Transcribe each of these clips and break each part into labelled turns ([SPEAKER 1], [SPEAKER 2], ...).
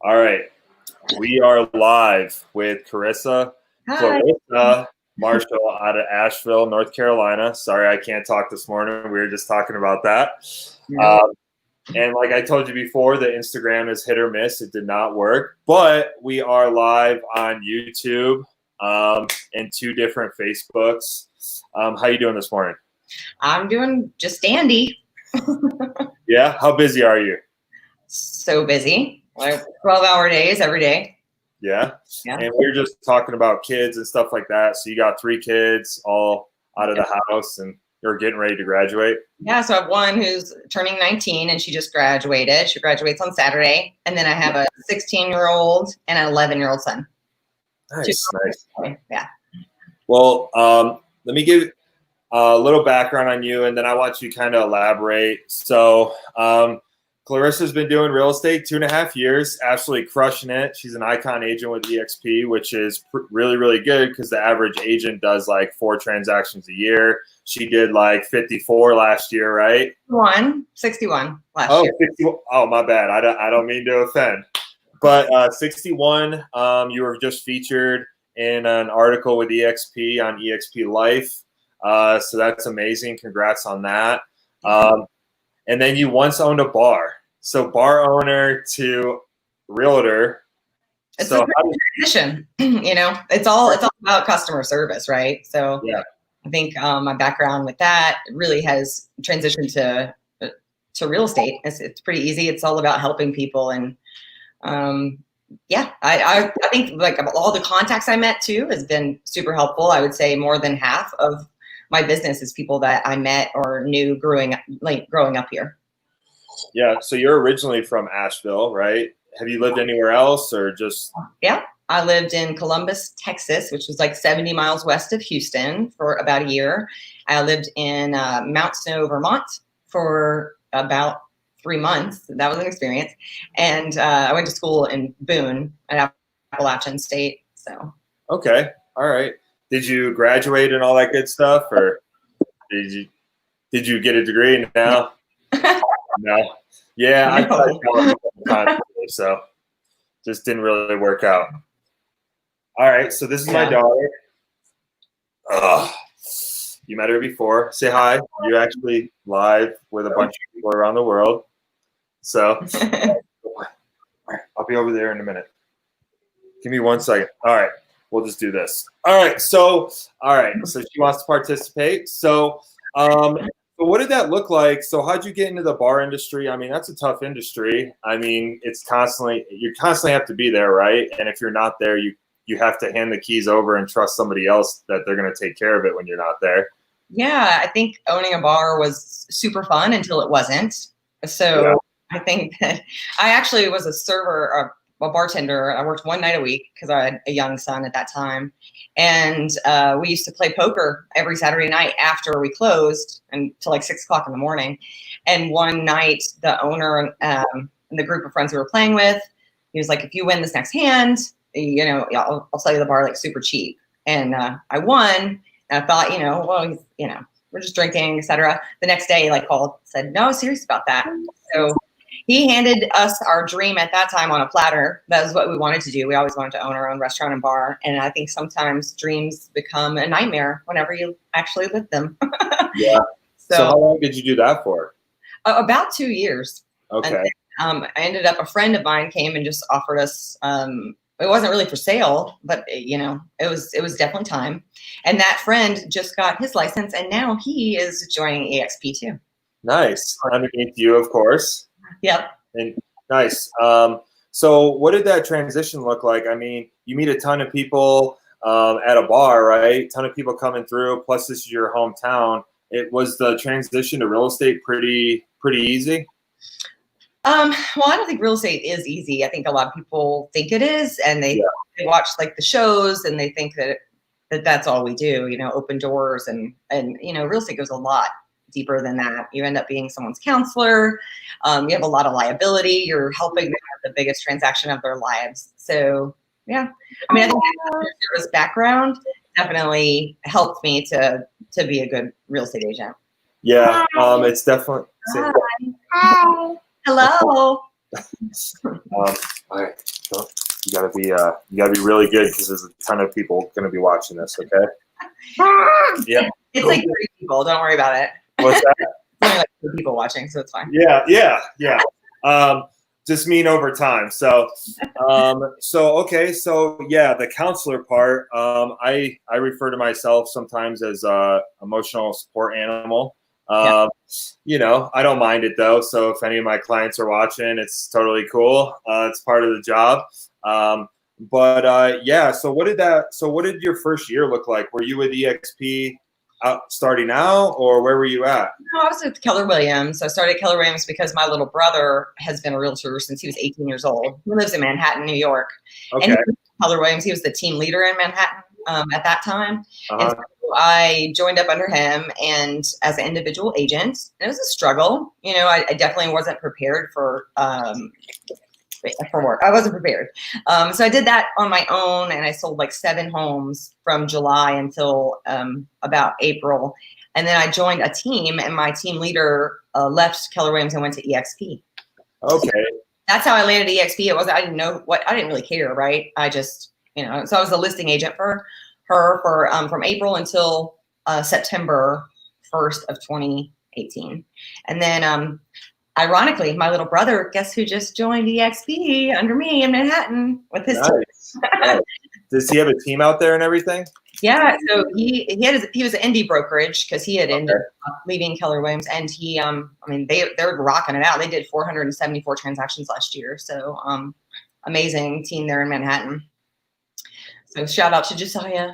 [SPEAKER 1] All right. We are live with Clarissa Marshall out of Ashville, North Carolina. Sorry, I can't talk this morning. We were just talking about that. And like I told you before, the Instagram is hit or miss. It did not work. But we are live on YouTube and 2 different Facebooks. How you doing this morning?
[SPEAKER 2] I'm doing just dandy.
[SPEAKER 1] Yeah? How busy are you?
[SPEAKER 2] So busy. Like 12-hour days every day.
[SPEAKER 1] Yeah. And we were just talking about kids and stuff like that. So you got 3 kids all out of the house and you're getting ready to graduate.
[SPEAKER 2] Yeah. So I have one who's turning 19 and she just graduated. She graduates on Saturday. And then I have a 16-year-old and an 11-year-old son.
[SPEAKER 1] Nice.
[SPEAKER 2] Yeah.
[SPEAKER 1] Well, let me give a little background on you, and then I want you to kind of elaborate. So Clarissa's been doing real estate 2.5 years, absolutely crushing it. She's an icon agent with EXP, which is really, really good because the average agent does like 4 transactions a year. She did like 54 last year, right?
[SPEAKER 2] 61 last year.
[SPEAKER 1] 51. Oh, my bad. I don't mean to offend. But 61, you were just featured in an article with EXP on EXP Life. So that's amazing. Congrats on that. And then you once owned a bar. So bar owner to realtor.
[SPEAKER 2] It's a transition. It's all about customer service, right? So
[SPEAKER 1] yeah.
[SPEAKER 2] I think my background with that really has transitioned to real estate. It's pretty easy. It's all about helping people. And I think like all the contacts I met too has been super helpful. I would say more than half of my business is people that I met or knew growing up here.
[SPEAKER 1] Yeah. So you're originally from Asheville, right? Have you lived anywhere else or just?
[SPEAKER 2] Yeah. I lived in Columbus, Texas, which was like 70 miles west of Houston for about a year. I lived in Mount Snow, Vermont for about 3 months. That was an experience. And I went to school in Boone at Appalachian State. So.
[SPEAKER 1] Okay. All right. Did you graduate and all that good stuff, or did you get a degree now? No. Yeah, I tried college a couple times, so just didn't really work out. All right, so this is my daughter. You met her before. Say hi. You're actually live with a bunch of people around the world. So I'll be over there in a minute. Give me 1 second. All right. We'll just do this. All right. So she wants to participate. So what did that look like? So how'd you get into the bar industry? I mean, that's a tough industry. I mean, you constantly have to be there, right? And if you're not there, you have to hand the keys over and trust somebody else that they're going to take care of it when you're not there.
[SPEAKER 2] Yeah. I think owning a bar was super fun until it wasn't. So I think that I actually was a server, a bartender. I worked 1 night a week because I had a young son at that time. And we used to play poker every Saturday night after we closed until like 6 o'clock in the morning. And one night the owner and the group of friends we were playing with, he was like, if you win this next hand, I'll sell you the bar like super cheap. And I won. And I thought, we're just drinking, etc. The next day, like called, said, no, serious about that. So he handed us our dream at that time on a platter. That was what we wanted to do. We always wanted to own our own restaurant and bar. And I think sometimes dreams become a nightmare whenever you actually live them.
[SPEAKER 1] Yeah. So how long did you do that for?
[SPEAKER 2] About 2 years.
[SPEAKER 1] Okay.
[SPEAKER 2] And, I ended up, a friend of mine came and just offered us, it wasn't really for sale, but it was definitely time. And that friend just got his license and now he is joining EXP too.
[SPEAKER 1] Nice. Underneath you, of course.
[SPEAKER 2] Yep.
[SPEAKER 1] And nice. So what did that transition look like? I mean, you meet a ton of people at a bar, right? A ton of people coming through. Plus, this is your hometown. It was the transition to real estate pretty easy.
[SPEAKER 2] Well, I don't think real estate is easy. I think a lot of people think it is, and they watch like the shows and they think that that's all we do. Open doors and real estate goes a lot deeper than that. You end up being someone's counselor. You have a lot of liability. You're helping them have the biggest transaction of their lives. So yeah, I mean, I think the service background definitely helped me to be a good real estate agent.
[SPEAKER 1] Yeah, it's definitely.
[SPEAKER 2] Hi. Hello.
[SPEAKER 1] All right. So you gotta be really good because there's a ton of people going to be watching this. Okay. Yeah.
[SPEAKER 2] It's like 30 people. Don't worry about it.
[SPEAKER 1] What's that?
[SPEAKER 2] It's only like 2 people watching, so it's fine.
[SPEAKER 1] Yeah. Just mean over time. So, okay. So yeah, the counselor part. I refer to myself sometimes as a emotional support animal. You know, I don't mind it though. So if any of my clients are watching, it's totally cool. It's part of the job. Yeah. So what did your first year look like? Were you with EXP out starting out, or where were you at?
[SPEAKER 2] No, I was with Keller Williams. I started Keller Williams because my little brother has been a realtor since he was 18 years old. He lives in Manhattan, New York.
[SPEAKER 1] Okay.
[SPEAKER 2] And he was Keller Williams, he was the team leader in Manhattan at that time. And so I joined up under him and as an individual agent. It was a struggle. You know, I definitely wasn't prepared for work. I wasn't prepared. So I did that on my own, and I sold like 7 homes from July until about April. And then I joined a team, and my team leader left Keller Williams and went to EXP.
[SPEAKER 1] Okay.
[SPEAKER 2] So that's how I landed at EXP. I didn't really care, right? I just, you know, so I was a listing agent for her from April until September 1st of 2018. And then ironically, my little brother, guess who just joined EXP under me in Manhattan with his team.
[SPEAKER 1] Does he have a team out there and everything?
[SPEAKER 2] Yeah, so he was an indie brokerage because he had ended up leaving Keller Williams, and he they're rocking it out. They did 474 transactions last year, so amazing team there in Manhattan. So shout out to Josiah.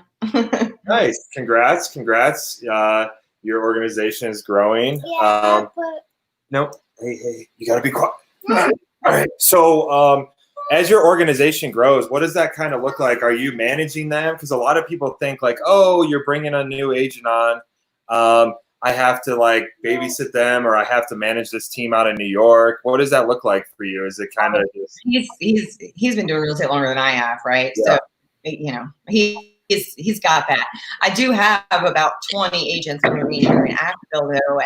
[SPEAKER 1] Nice, congrats. Your organization is growing.
[SPEAKER 3] Yeah,
[SPEAKER 1] No, hey, you gotta be quiet. All right. So, as your organization grows, what does that kind of look like? Are you managing them? Because a lot of people think like, oh, you're bringing a new agent on. I have to like babysit them, or I have to manage this team out in New York. What does that look like for you? Is it kind of just...
[SPEAKER 2] He's been doing real estate longer than I have, right?
[SPEAKER 1] Yeah.
[SPEAKER 2] So, you know, he's got that. I do have about 20 agents under me here in Ashville, though.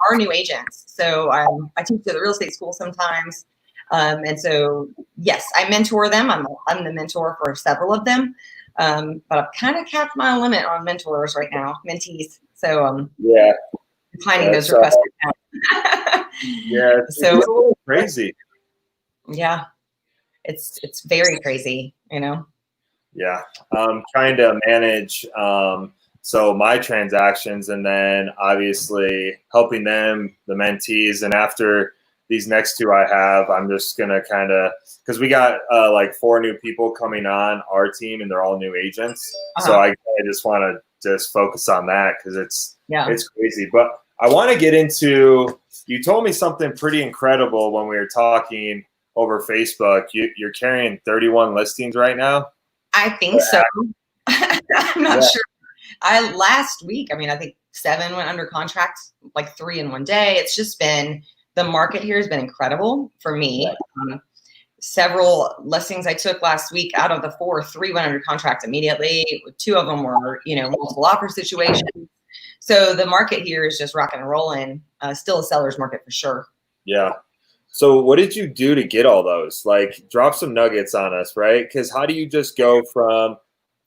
[SPEAKER 2] Are new agents. So I teach at the real estate school sometimes. And so, yes, I mentor them. I'm the mentor for several of them. But I've kind of capped my limit on mentors right now, mentees. So finding those requests.
[SPEAKER 1] Yeah, it's a little crazy.
[SPEAKER 2] Yeah, it's very crazy, you know.
[SPEAKER 1] Yeah, I'm trying to manage so my transactions, and then obviously helping them, the mentees, and after these next 2 I have, I'm just gonna kind of, because we got like 4 new people coming on our team, and they're all new agents. So I just want to just focus on that because it's crazy. But I want to get into, you told me something pretty incredible when we were talking over Facebook. You're carrying 31 listings right now.
[SPEAKER 2] I think so. I'm not sure. Last week, I think 7 went under contract, like 3 in one day. It's just been, the market here has been incredible for me. Several listings I took last week, out of the 4, 3 went under contract immediately. 2 of them were, multiple offer situations. So the market here is just rocking and rolling. Still a seller's market for sure.
[SPEAKER 1] Yeah. So what did you do to get all those? Like, drop some nuggets on us, right? Because how do you just go from,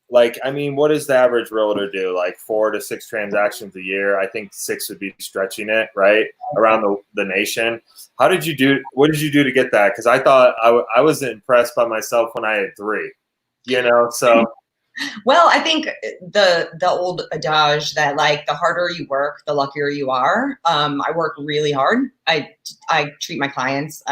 [SPEAKER 1] like, what does the average realtor do? Like 4 to 6 transactions a year. I think 6 would be stretching it, right? Around the nation. What did you do to get that? Because I thought I was impressed by myself when I had 3, so.
[SPEAKER 2] Well, I think the old adage that like the harder you work, the luckier you are. I work really hard. I treat my clients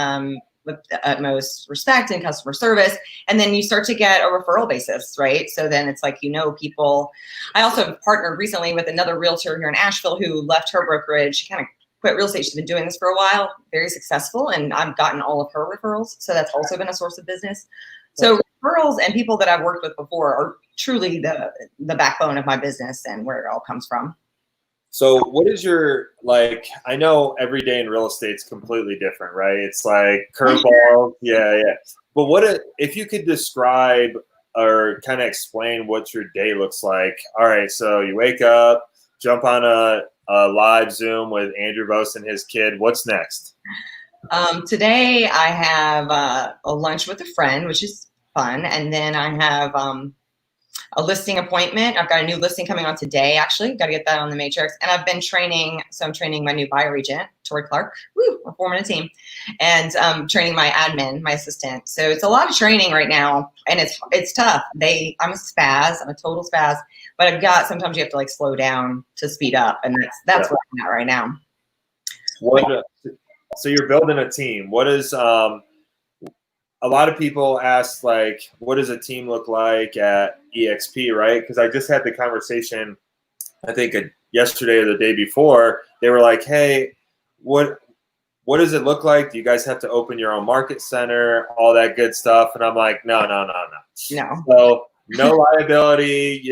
[SPEAKER 2] with the utmost respect and customer service. And then you start to get a referral basis, right? So then it's like, people. I also partnered recently with another realtor here in Asheville who left her brokerage. She kind of quit real estate. She's been doing this for a while, very successful. And I've gotten all of her referrals. So that's also been a source of business. So referrals and people that I've worked with before are truly the backbone of my business and where it all comes from.
[SPEAKER 1] So what is your, like, I know every day in real estate is completely different, right? It's like curveball. Yeah. But if you could describe or kind of explain what your day looks like. All right, so you wake up, jump on a live Zoom with Andrew Vos and his kid. What's next?
[SPEAKER 2] Today I have a lunch with a friend, which is fun. And then I have a listing appointment. I've got a new listing coming on today, actually. Got to get that on the matrix. And I've been training. So I'm training my new buyer agent, Tori Clark. Woo, we're forming a team. And training my admin, my assistant. So it's a lot of training right now. And it's tough. I'm a spaz. I'm a total spaz. But sometimes you have to like slow down to speed up. And that's where I'm at right now.
[SPEAKER 1] So you're building a team. What is a lot of people ask, like, what does a team look like at EXP, right? Because I just had the conversation, I think yesterday or the day before. They were like, hey, what does it look like? Do you guys have to open your own market center, all that good stuff? And I'm like, no. So no liability,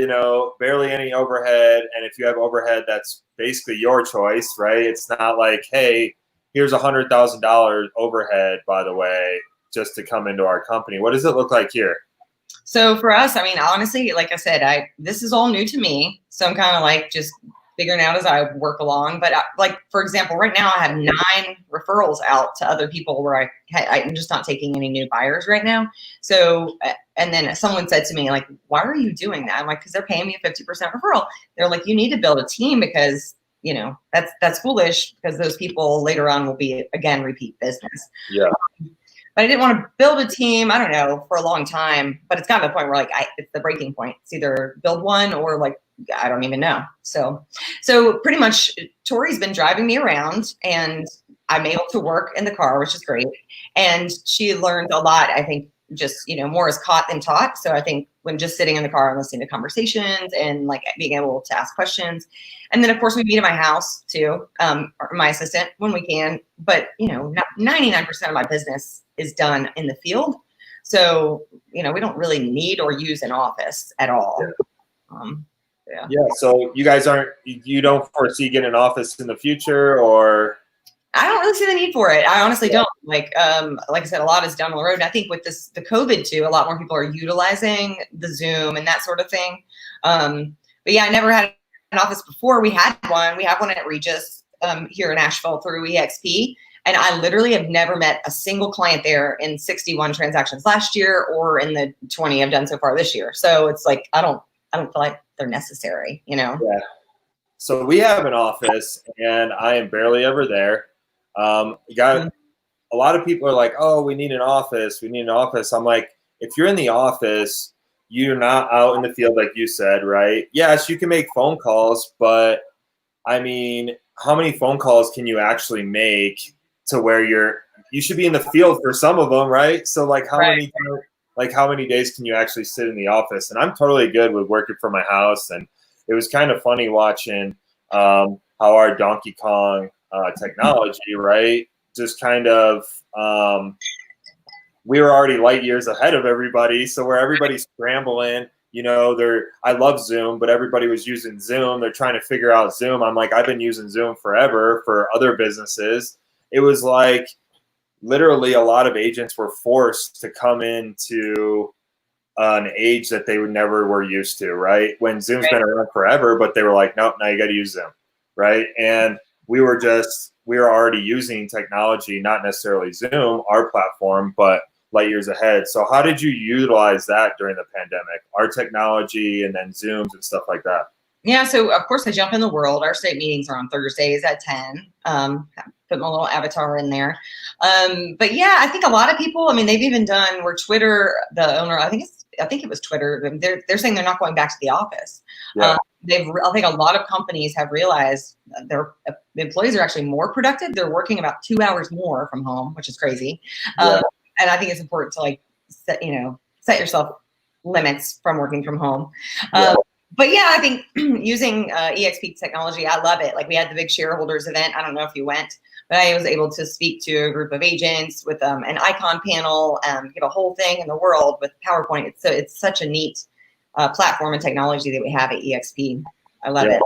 [SPEAKER 1] barely any overhead. And if you have overhead, that's basically your choice, right? It's not like, hey, here's $100,000 overhead, by the way, just to come into our company. What does it look like here?
[SPEAKER 2] So for us, I mean, honestly, like I said, this is all new to me. So I'm kind of like just figuring out as I work along. But like, for example, right now I have 9 referrals out to other people where I'm just not taking any new buyers right now. So, and then someone said to me, like, why are you doing that? I'm like, because they're paying me a 50% referral. They're like, you need to build a team because that's foolish, because those people later on will be, again, repeat business.
[SPEAKER 1] Yeah.
[SPEAKER 2] But I didn't want to build a team, I don't know, for a long time. But it's gotten to the point where like it's the breaking point. It's either build one or like, I don't even know. So pretty much Tori's been driving me around and I'm able to work in the car, which is great. And she learned a lot, I think, just, more is caught than taught. So I think when just sitting in the car and listening to conversations and like being able to ask questions. And then of course we meet at my house too, or my assistant when we can, but 99% of my business is done in the field. So, we don't really need or use an office at all.
[SPEAKER 1] Yeah. So you guys you don't foresee getting an office in the future, or?
[SPEAKER 2] I don't really see the need for it. I honestly don't. Like I said, a lot is down the road. And I think with the COVID too, a lot more people are utilizing the Zoom and that sort of thing. But yeah, I never had an office before. We had one. We have one at Regis here in Ashville through EXP. And I literally have never met a single client there in 61 transactions last year or in the 20 I've done so far this year. So it's like, I don't feel like they're necessary, Yeah.
[SPEAKER 1] So we have an office and I am barely ever there. A lot of people are like, oh, we need an office. I'm like, if you're in the office, you're not out in the field like you said, right? Yes, you can make phone calls, but I mean, how many phone calls can you actually make to where you should be in the field for some of them, right? So like how many days can you actually sit in the office? And I'm totally good with working from my house. And it was kind of funny watching how our Donkey Kong technology, right? Just kind of, we were already light years ahead of everybody. So where everybody's scrambling, I love Zoom, but everybody was using Zoom. They're trying to figure out Zoom. I'm like, I've been using Zoom forever for other businesses. It was like literally a lot of agents were forced to come into an age that they were used to, right? When Zoom's been around forever, but they were like, nope, now you got to use Zoom, right? And we were already using technology, not necessarily Zoom, our platform, but light years ahead. So how did you utilize that during the pandemic? Our technology and then Zooms and stuff like that?
[SPEAKER 2] Yeah, so of course I jump in the world. Our state meetings are on Thursdays at 10. Put my little avatar in there. But yeah, I think a lot of people, they've even done where Twitter, the owner, I think it was Twitter, they're saying they're not going back to the office.
[SPEAKER 1] Yeah.
[SPEAKER 2] I think a lot of companies have realized their employees are actually more productive. They're working about 2 hours more from home, which is crazy.
[SPEAKER 1] Yeah.
[SPEAKER 2] And I think it's important to like set yourself limits from working from home.
[SPEAKER 1] Yeah.
[SPEAKER 2] But yeah, I think using EXP technology, I love it. Like we had the big shareholders event. I don't know if you went, but I was able to speak to a group of agents with an icon panel, give a whole thing in the world with PowerPoint. It's such a neat platform and technology that we have at EXP. I love it.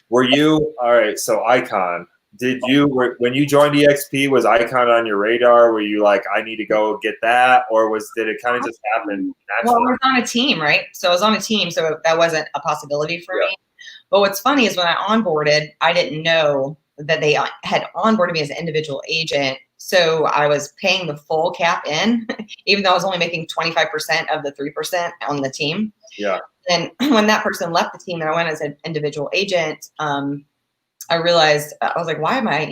[SPEAKER 1] Were you, all right, so icon, when you joined EXP, was icon on your radar? Were you like, I need to go get that? Or did it kind of just happen naturally?
[SPEAKER 2] Well, I was on a team, right? So I was on a team, so that wasn't a possibility for me. But what's funny is when I onboarded, I didn't know that they had onboarded me as an individual agent So I was paying the full cap in, even though I was only making 25% of the 3% on the team.
[SPEAKER 1] Yeah.
[SPEAKER 2] And when that person left the team and I went as an individual agent, I realized, I was like, why am I,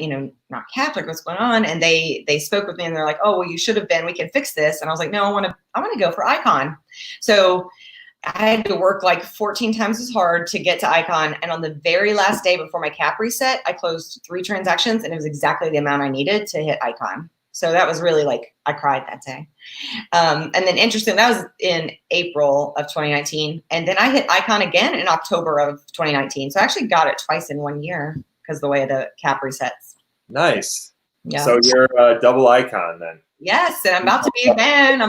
[SPEAKER 2] not capped? Like, what's going on? And they spoke with me and they're like, oh, well, you should have been, we can fix this. And I was like, no, I want to go for Icon. So I had to work like 14 times as hard to get to Icon. And on the very last day before my cap reset, I closed 3 transactions and it was exactly the amount I needed to hit Icon. So that was really like, I cried that day. And then interesting, that was in April of 2019. And then I hit Icon again in October of 2019. So I actually got it twice in 1 year because the way the cap resets.
[SPEAKER 1] Nice.
[SPEAKER 2] Yeah.
[SPEAKER 1] So you're a double Icon then.
[SPEAKER 2] Yes, and I'm about to be again.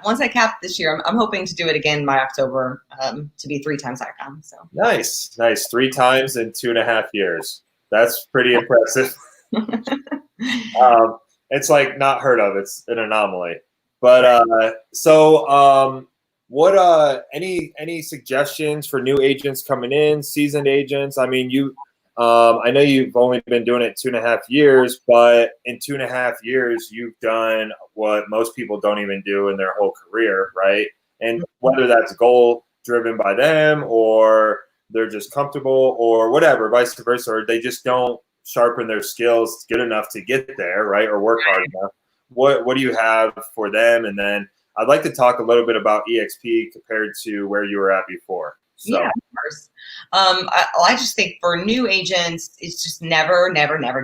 [SPEAKER 2] Once I cap this year, I'm hoping to do it again by October to be 3 times Icon. So
[SPEAKER 1] nice. 3 times in 2.5 years. That's pretty impressive. It's like not heard of. It's an anomaly. But what any suggestions for new agents coming in, seasoned agents? I mean, I know you've only been doing it 2.5 years, but in 2.5 years, you've done what most people don't even do in their whole career, right? And whether that's goal driven by them or they're just comfortable or whatever, vice versa, or they just don't sharpen their skills good enough to get there, right? Or work hard enough. What do you have for them? And then I'd like to talk a little bit about EXP compared to where you were at before. So.
[SPEAKER 2] Yeah, of course. I just think for new agents, it's just never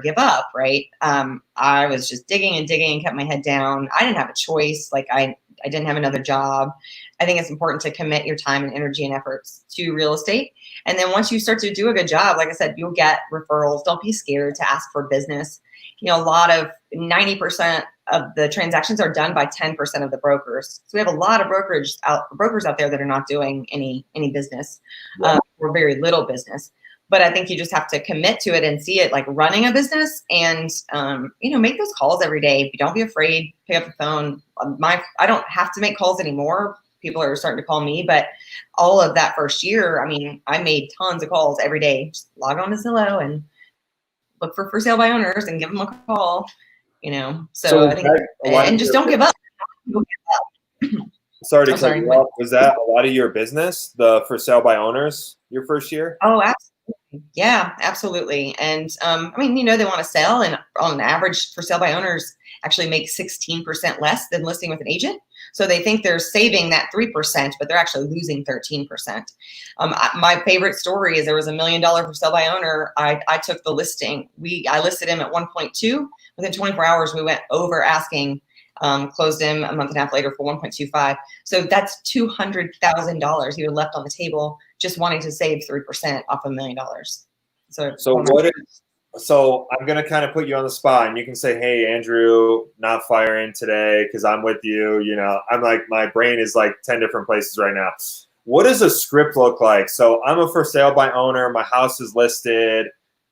[SPEAKER 2] give up, right? I was just digging and kept my head down. I didn't have a choice. Like I didn't have another job. I think it's important to commit your time and energy and efforts to real estate. And then once you start to do a good job, like I said, you'll get referrals. Don't be scared to ask for business. A lot of 90% of the transactions are done by 10% of the brokers. So we have a lot of brokers out there that are not doing any business or very little business. But I think you just have to commit to it and see it like running a business and, make those calls every day. Don't be afraid. Pick up the phone. I don't have to make calls anymore. People are starting to call me, but all of that first year, I mean, I made tons of calls every day. Just log on to Zillow and look for sale by owners and give them a call, So I think, and just don't give up.
[SPEAKER 1] Sorry to cut you off. Was that a lot of your business, the for sale by owners, your first year?
[SPEAKER 2] Oh, absolutely. Yeah, absolutely. And they want to sell, and on average, for sale by owners actually make 16% less than listing with an agent. So they think they're saving that 3%, but they're actually losing 13%. My favorite story is there was $1 million for sale by owner. I took the listing. I listed him at 1.2. Within 24 hours, we went over asking, closed him a month and a half later for 1.25. So that's $200,000 he had left on the table just wanting to save 3% off $1 million.
[SPEAKER 1] So I'm going to kind of put you on the spot and you can say, hey, Andrew, not firing today because I'm with you. I'm like, my brain is like 10 different places right now. What does a script look like? So I'm a for sale by owner. My house is listed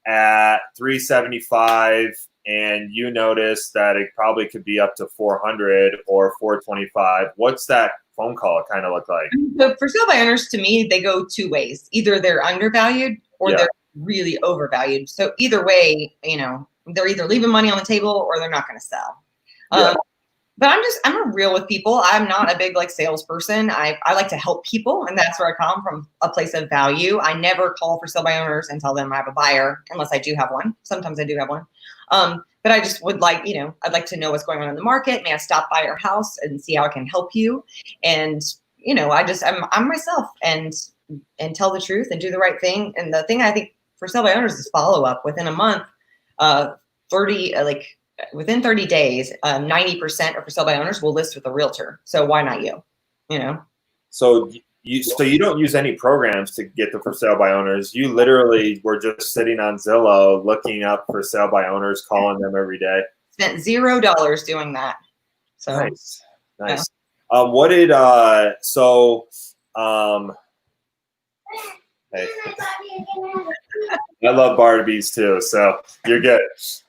[SPEAKER 1] at 375 and you notice that it probably could be up to 400 or 425. What's that phone call kind of look like?
[SPEAKER 2] So for sale by owners, to me, they go 2 ways. Either they're undervalued or they're really overvalued. So either way, they're either leaving money on the table or they're not going to sell. But I'm real with people. I'm not a big salesperson. I like to help people, and that's where I come from, a place of value. I never call for sale by owners and tell them I have a buyer unless I do have one. Sometimes I do have one. But I just would I'd like to know what's going on in the market. May I stop by your house and see how I can help you? And, I'm myself and tell the truth and do the right thing. And the thing I think for sale by owners is follow up within a month, within 30 days, 90% of for sale by owners will list with a realtor. So why not you?
[SPEAKER 1] So you don't use any programs to get the for sale by owners. You literally were just sitting on Zillow, looking up for sale by owners, calling them every day.
[SPEAKER 2] Spent $0 doing that. So
[SPEAKER 1] nice.
[SPEAKER 2] Yeah.
[SPEAKER 1] Hey. I love Barbies too, so you're good.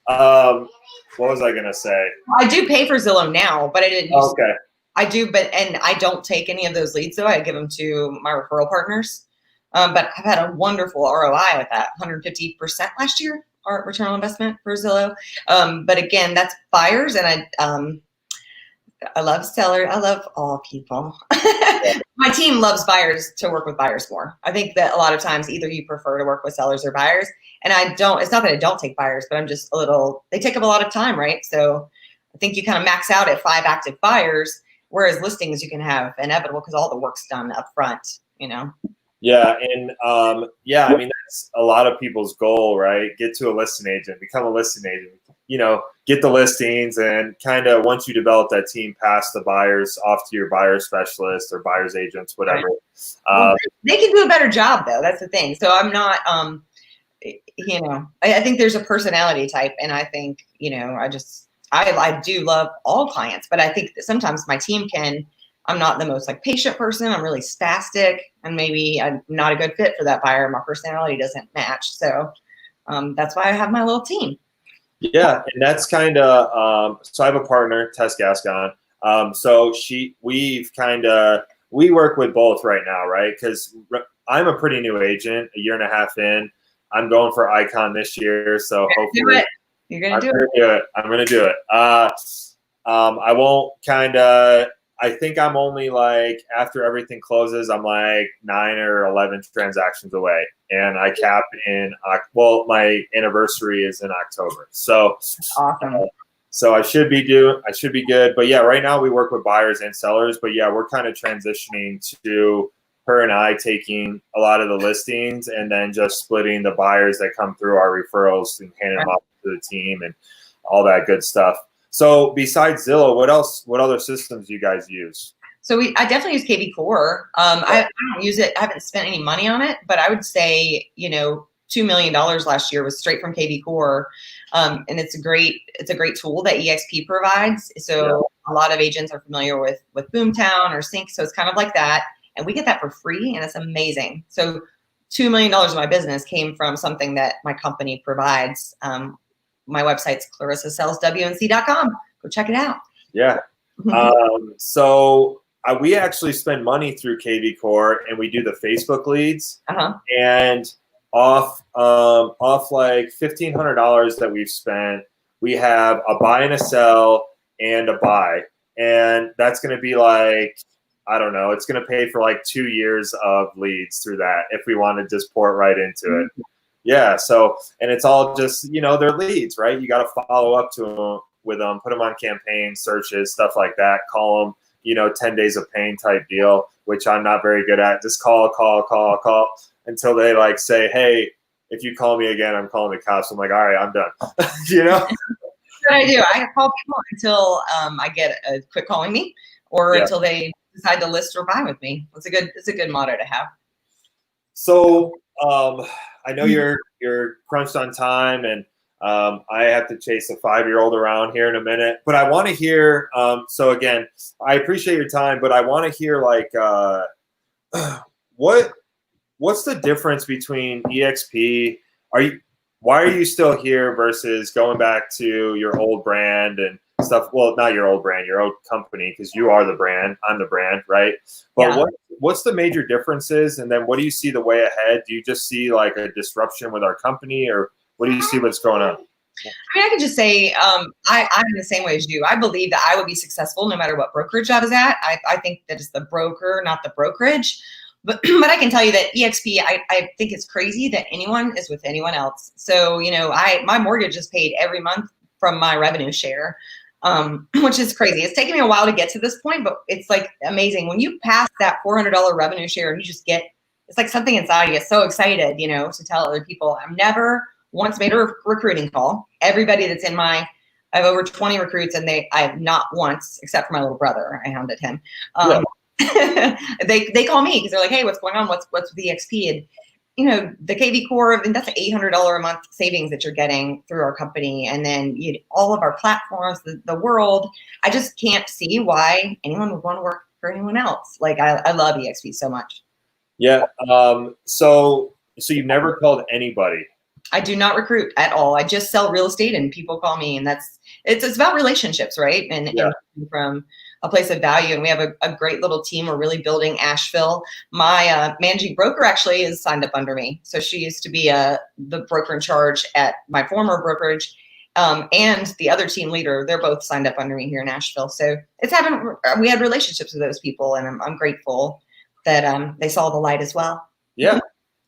[SPEAKER 1] What was I gonna say?
[SPEAKER 2] I do pay for Zillow now, but I didn't use
[SPEAKER 1] okay.
[SPEAKER 2] I do, and I don't take any of those leads though. I give them to my referral partners. But I've had a wonderful ROI with that, 150% last year our return on investment for Zillow. But again, that's buyers, and I love sellers. I love all people. My team loves buyers, to work with buyers more. I think that a lot of times either you prefer to work with sellers or buyers. And I don't, it's not that I don't take buyers, but I'm just they take up a lot of time, right? So I think you kind of max out at 5 active buyers, whereas listings you can have inevitable because all the work's done up front, you know?
[SPEAKER 1] Yeah. And I mean, that's a lot of people's goal, right? Get to a listing agent, become a listing agent, you know, get the listings, and kind of once you develop that team, pass the buyers off to your buyer specialist or buyer's agents, whatever.
[SPEAKER 2] Well, they can do a better job though. That's the thing. So I'm not, you know, I think there's a personality type, and I think, you know, I do love all clients, but I think that sometimes my team I'm not the most like patient person. I'm really spastic, and maybe I'm not a good fit for that buyer. My personality doesn't match. So that's why I have my little team.
[SPEAKER 1] Yeah. And that's kind of, so I have a partner, Tess Gascon. So we work with both right now, right? Because I'm a pretty new agent, a year and a half in. I'm going for Icon this year, so hopefully
[SPEAKER 2] you're gonna do it.
[SPEAKER 1] I'm gonna do it. I won't I think I'm only like, after everything closes, I'm like 9 or 11 transactions away, and I cap my anniversary is in October. So
[SPEAKER 2] awesome.
[SPEAKER 1] So I should be good. But yeah, right now we work with buyers and sellers. But yeah, we're kind of transitioning to her and I taking a lot of the listings and then just splitting the buyers that come through our referrals and handing them off to the team and all that good stuff. So besides Zillow, what other systems do you guys use?
[SPEAKER 2] So I definitely use KV Core. I don't use it. I haven't spent any money on it, but I would say, you know, $2 million last year was straight from KV Core. And it's a great tool that EXP provides. So a lot of agents are familiar with Boomtown or Sync. So it's kind of like that. And we get that for free, and it's amazing. So $2 million of my business came from something that my company provides. My website's clarissasellswnc.com. Go check it out.
[SPEAKER 1] Yeah. So we actually spend money through KV Core, and we do the Facebook leads. And off like $1,500 that we've spent, we have a buy and a sell and a buy. And that's going to be like, I don't know, it's going to pay for like 2 years of leads through that if we want to just pour right into it. Yeah. So, and it's all just, you know, they're leads, right? You got to follow up to them with them, put them on campaigns, searches, stuff like that. Call them, you know, 10 days of pain type deal, which I'm not very good at. Just call until they like say, hey, if you call me again, I'm calling the cops. I'm like, all right, I'm done. You know?
[SPEAKER 2] That's what I do. I call people until I get a quit calling me, or until they decide to list or buy with me. It's a good motto to have.
[SPEAKER 1] So I know you're crunched on time, and I have to chase a 5-year-old around here in a minute. But I want to hear. So again, I appreciate your time, but I want to hear like what's the difference between EXP? Why are you still here versus going back to your old brand and stuff? Well, not your old brand, your old company, because you are the brand. I'm the brand, right? But what's the major differences? And then what do you see the way ahead? Do you just see like a disruption with our company, or what do you see what's going on?
[SPEAKER 2] I mean, I can just say I'm the same way as you. I believe that I would be successful no matter what brokerage I was at. I think that it's the broker, not the brokerage. But I can tell you that EXP, I think it's crazy that anyone is with anyone else. So, you know, my mortgage is paid every month from my revenue share, which is crazy. It's taken me a while to get to this point, but it's like amazing. When you pass that $400 revenue share and you just it's like something inside you gets so excited, you know, to tell other people. I've never once made a recruiting call. Everybody that's in I have over 20 recruits, and I have not once, except for my little brother, I hounded him. They call me because they're like, hey, what's going on? What's with EXP? And, you know, the KV Core, and that's $800 a month savings that you're getting through our company. And then all of our platforms, the world. I just can't see why anyone would want to work for anyone else. Like, I love EXP so much.
[SPEAKER 1] Yeah. So you've never called anybody?
[SPEAKER 2] I do not recruit at all. I just sell real estate, and people call me, and it's about relationships, right? And from a place of value. And we have a great little team. We're really building Ashville. My managing broker actually is signed up under me. So she used to be the broker in charge at my former brokerage. And the other team leader, they're both signed up under me here in Asheville. So we had relationships with those people, and I'm grateful that they saw the light as well.
[SPEAKER 1] Yeah.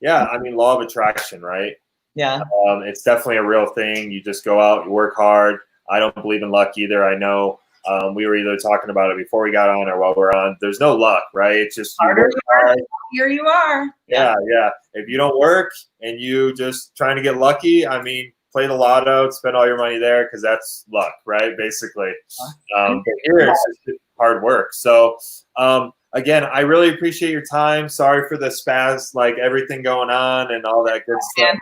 [SPEAKER 1] Yeah. I mean, law of attraction, right?
[SPEAKER 2] Yeah.
[SPEAKER 1] It's definitely a real thing. You just go out, you work hard. I don't believe in luck either. I know we were either talking about it before we got on or while we're on. There's no luck, right? It's just you work hard.
[SPEAKER 2] Here you are.
[SPEAKER 1] Yeah. If you don't work and you just trying to get lucky, I mean, play the lotto, spend all your money there because that's luck, right? Basically. But here it's just hard work. So again, I really appreciate your time. Sorry for the spaz, like everything going on and all that good stuff.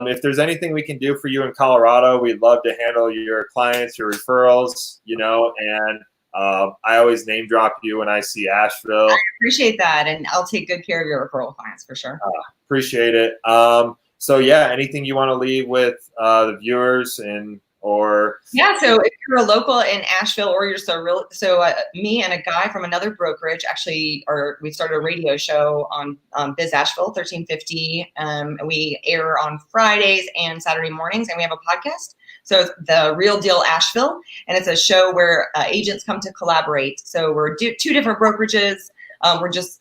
[SPEAKER 1] If there's anything we can do for you in Colorado, we'd love to handle your clients, your referrals, and I always name drop you when I see Asheville.
[SPEAKER 2] I appreciate that. And I'll take good care of your referral clients for sure.
[SPEAKER 1] Appreciate it. So yeah, anything you want to leave with the viewers
[SPEAKER 2] so if you're a local in Asheville or you're me and a guy from another brokerage actually we started a radio show on Biz Asheville 1350. We air on Fridays and Saturday mornings, and we have a podcast. So it's The Real Deal Asheville, and it's a show where agents come to collaborate. So we're two different brokerages.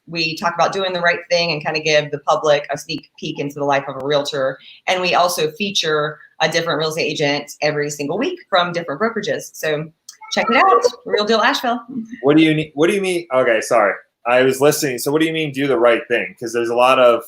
[SPEAKER 2] We talk about doing the right thing and kind of give the public a sneak peek into the life of a realtor. And we also feature a different real estate agent every single week from different brokerages. So check it out, Real Deal Asheville.
[SPEAKER 1] What do you mean? Okay, sorry. I was listening. So what do you mean do the right thing? Because there's a lot of,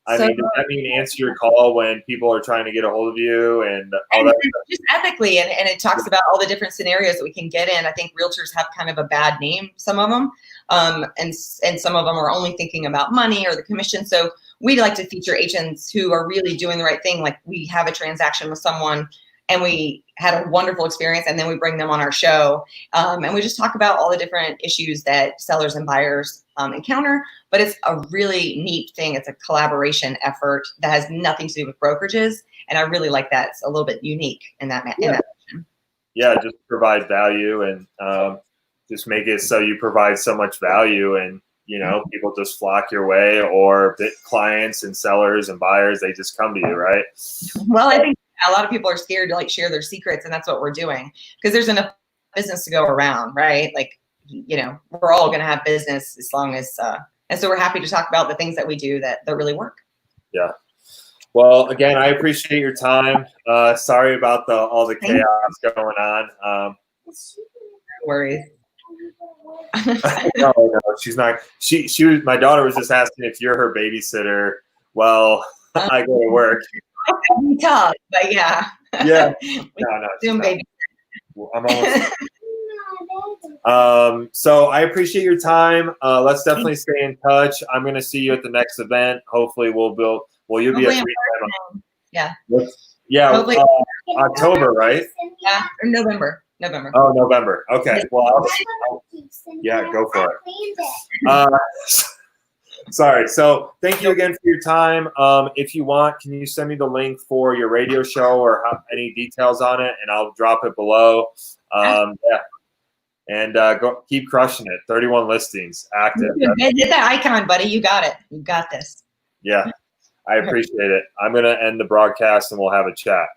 [SPEAKER 1] does that mean answer your call when people are trying to get a hold of you and all that stuff?
[SPEAKER 2] Just ethically, and it talks about all the different scenarios that we can get in. I think realtors have kind of a bad name, some of them, and some of them are only thinking about money or the commission. So we like to feature agents who are really doing the right thing. Like we have a transaction with someone and we had a wonderful experience, and then we bring them on our show, and we just talk about all the different issues that sellers and buyers encounter. But it's a really neat thing. It's a collaboration effort that has nothing to do with brokerages, and I really like that. It's a little bit unique in that manner.
[SPEAKER 1] Yeah, just provide value and just make it so you provide so much value, and people just flock your way, or clients and sellers and buyers, they just come to you, right?
[SPEAKER 2] Well, I think a lot of people are scared to share their secrets, and that's what we're doing because there's enough business to go around, right? We're all going to have business as long as, and so we're happy to talk about the things that we do that really work. Yeah.
[SPEAKER 1] Well, again, I appreciate your time. Sorry about all the chaos going on.
[SPEAKER 2] No worries.
[SPEAKER 1] No, she's not. She was. My daughter was just asking if you're her babysitter. Well, I go to work.
[SPEAKER 2] Tough, but yeah.
[SPEAKER 1] Yeah. No.
[SPEAKER 2] Zoom baby.
[SPEAKER 1] I'm almost. So I appreciate your time. Let's definitely stay in touch. I'm going to see you at the next event. Hopefully, you'll be at
[SPEAKER 2] Yeah.
[SPEAKER 1] Yeah. October, right?
[SPEAKER 2] Yeah, or November.
[SPEAKER 1] Oh, November. Okay. Well, yeah, go for it. Sorry. So thank you again for your time. If you want, can you send me the link for your radio show or any details on it, and I'll drop it below. Yeah. And go keep crushing it. 31 listings active.
[SPEAKER 2] Hit that icon, buddy. You got it. You got this.
[SPEAKER 1] Yeah. I appreciate it. I'm going to end the broadcast and we'll have a chat.